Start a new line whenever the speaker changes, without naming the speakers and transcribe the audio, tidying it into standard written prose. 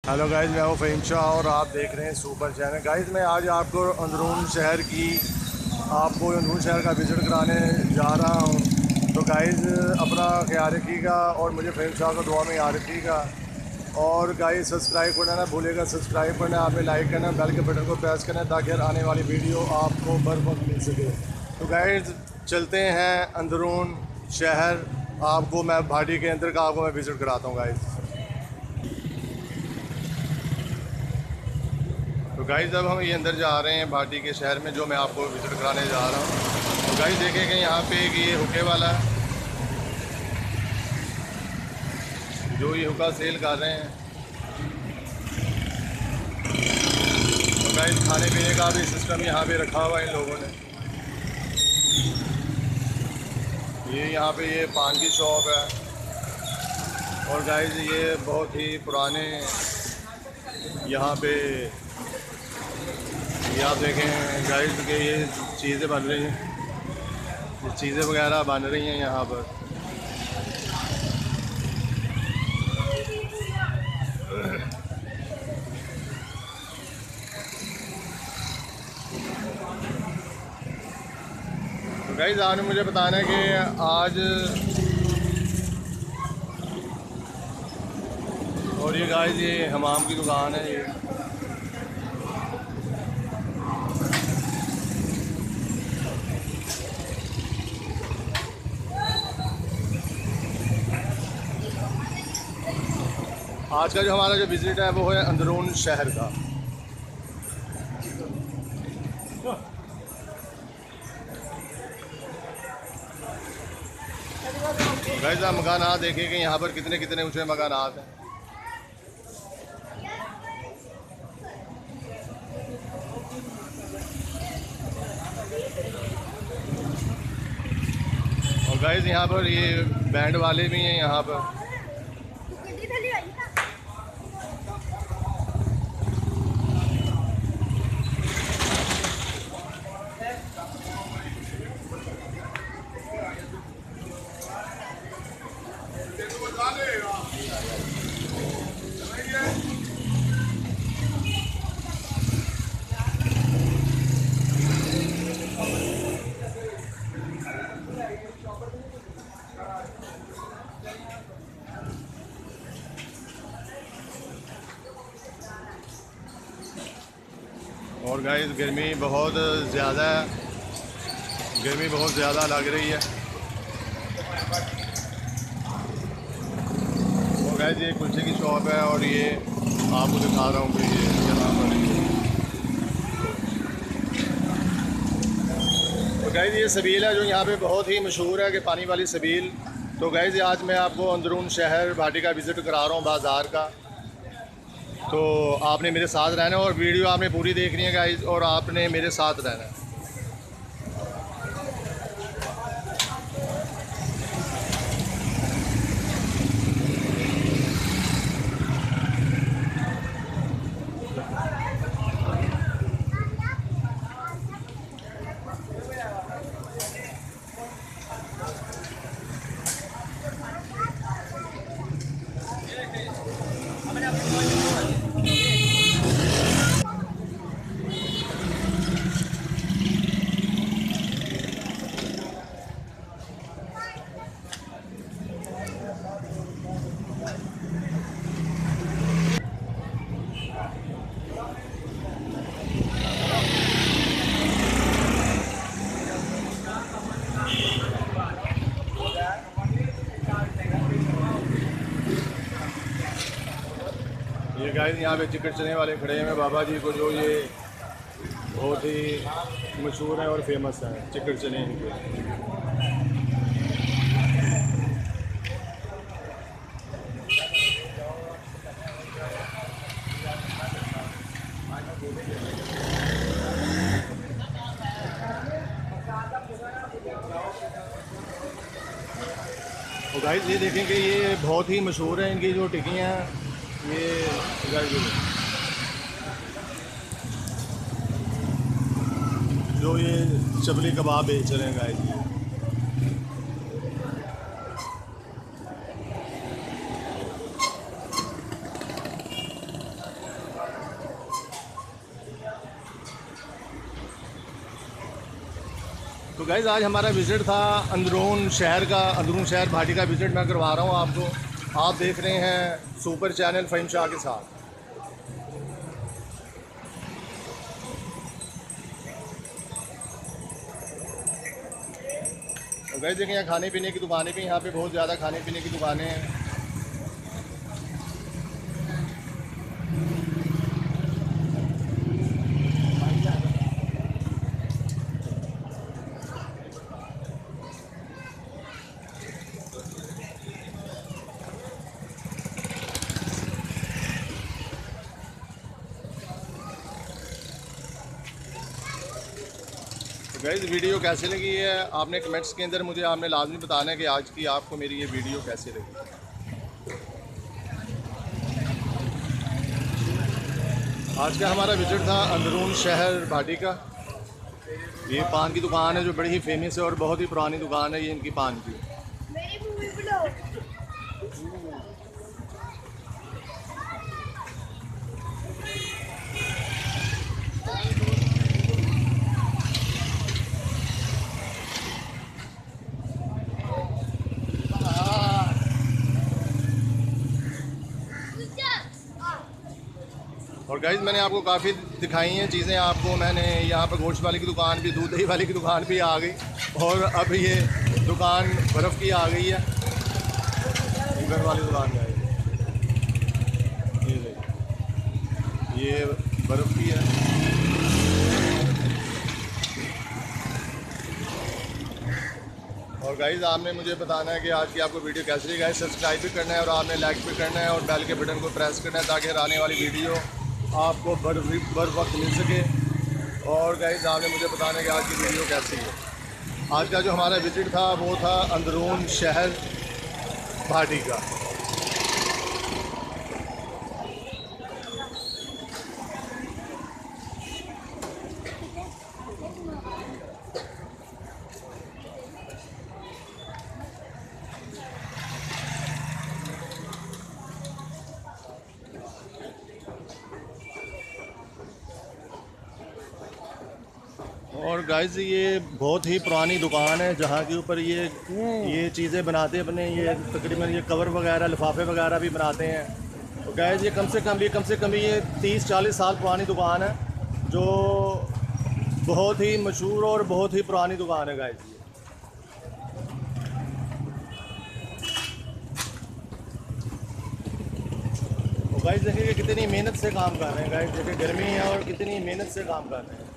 Hello guys, मैं हूं फ़हीम शाह और आप देख रहे हैं सुपर चैनल। गाइस, मैं आज आपको अंदरून शहर का विज़िट कराने जा रहा हूं। तो गाइस, अपना ख्याल रखिएगा और मुझे फ़हीम शाह को दुआ में याद रखिएगा। और गाइस, सब्सक्राइब करना ना भूलिएगा। सब्सक्राइब करना, आपने लाइक करना, बेल के बटन को प्रेस करना ताकि हर आने वाली वीडियो आपको बर वक्त मिल सके। तो गाइस, चलते हैं अंदरून शहर। आपको मैं भाटी के अंदर का आपको मैं विज़िट कराता हूँ गाइस। तो गाइस, अब हम ये अंदर जा रहे हैं भाटी के शहर में, जो मैं आपको विज़िट कराने जा रहा हूँ। तो गाइस, देखेंगे यहाँ पे एक ये हुक्के वाला है, जो ये हुक्का सेल कर रहे हैं। तो गाइस, खाने पीने का भी सिस्टम यहाँ पे रखा हुआ है इन लोगों ने। ये यहाँ पे ये पान की शॉप है। और गाइस, ये बहुत ही पुराने यहाँ पे ये आप देखें गाइस कि ये चीज़ें बन रही हैं, ये चीज़ें वगैरह बन रही हैं यहाँ पर। तो गाइस, आपने मुझे बताना है कि आज, और ये गाइस ये हमाम की दुकान है ये। आज का जो हमारा जो विज़िट है वो है अंदरून शहर का। गाइस, आप मकानात देखें कि यहाँ पर कितने कितने ऊंचे मकानात हैं। और गाइस, यहाँ पर ये बैंड वाले भी हैं यहाँ पर। और गाइस, गर्मी बहुत ज़्यादा लग रही है। और गाइस, ये कुल्चे की शॉप है और ये आपको दिखा रहा हूँ कि ये यहाँ पर। तो गाइस, ये सबील है जो यहाँ पे बहुत ही मशहूर है कि पानी वाली सबील। तो गाइस, आज मैं आपको अंदरून शहर भाटी का विज़िट करा रहा हूँ, बाज़ार का। तो आपने मेरे साथ रहना है और वीडियो आपने पूरी देखनी है गाइस, और आपने मेरे साथ रहना है। ये गाइस, यहाँ पे चिकन चने वाले खड़े हैं बाबा जी को, जो ये बहुत ही मशहूर है और फेमस है चिकन चने इनके। तो गाइस, ये देखें कि ये बहुत ही मशहूर है इनकी जो टिक्कियाँ हैं। ये जो ये चबली कबाब बेच रहे हैं गाइस। तो गाइज़ आज हमारा विज़िट था अंदरून शहर का, अंदरून शहर भाटी का विज़िट मैं करवा रहा हूँ आपको। आप देख रहे हैं सुपर चैनल फ़हीम शाह के साथ। तो गाइज़ देखिए यहाँ खाने पीने की दुकानें भी, यहाँ पे बहुत ज़्यादा खाने पीने की दुकानें हैं। गाइस वीडियो कैसे लगी है आपने कमेंट्स के अंदर मुझे आपने लाजमी बताना है कि आज की आपको मेरी ये वीडियो कैसे लगी। आज का हमारा विज़िट था अंदरून शहर भाटी का। ये पान की दुकान है जो बड़ी ही फेमस है और बहुत ही पुरानी दुकान है ये इनकी पान की। और गाइज़ मैंने आपको काफ़ी दिखाई हैं चीज़ें आपको। मैंने यहाँ पर गोश्त वाले की दुकान भी, दूध दही वाले की दुकान भी आ गई और अब ये दुकान बर्फ़ की आ गई है। शुगर वाली दुकान में आई ये बर्फ़ की है। और गाइज़ आपने मुझे बताना है कि आज की आपको वीडियो कैसी लगी। गाइस सब्सक्राइब भी करना है और आपने लाइक भी करना है और बेल के बटन को प्रेस करना है ताकि आने वाली वीडियो आपको बर वक्त मिल सके। और गाइस आपने मुझे बताना है कि आज की वीडियो कैसी है। आज का जो हमारा विज़िट था वो था अंदरून शहर भाटी का। और गाइस ये बहुत ही पुरानी दुकान है जहाँ के ऊपर ये चीज़ें बनाते हैं अपने, ये तकरीबन ये कवर वगैरह लिफाफे वगैरह भी बनाते हैं। तो गाइस ये कम से कम ये 30-40 साल पुरानी दुकान है जो बहुत ही मशहूर और बहुत ही पुरानी दुकान है गाइस। तो गाइस देखिए कितनी मेहनत से काम कर रहे हैं। गाइस देखिए गर्मी है और कितनी मेहनत से काम कर रहे हैं।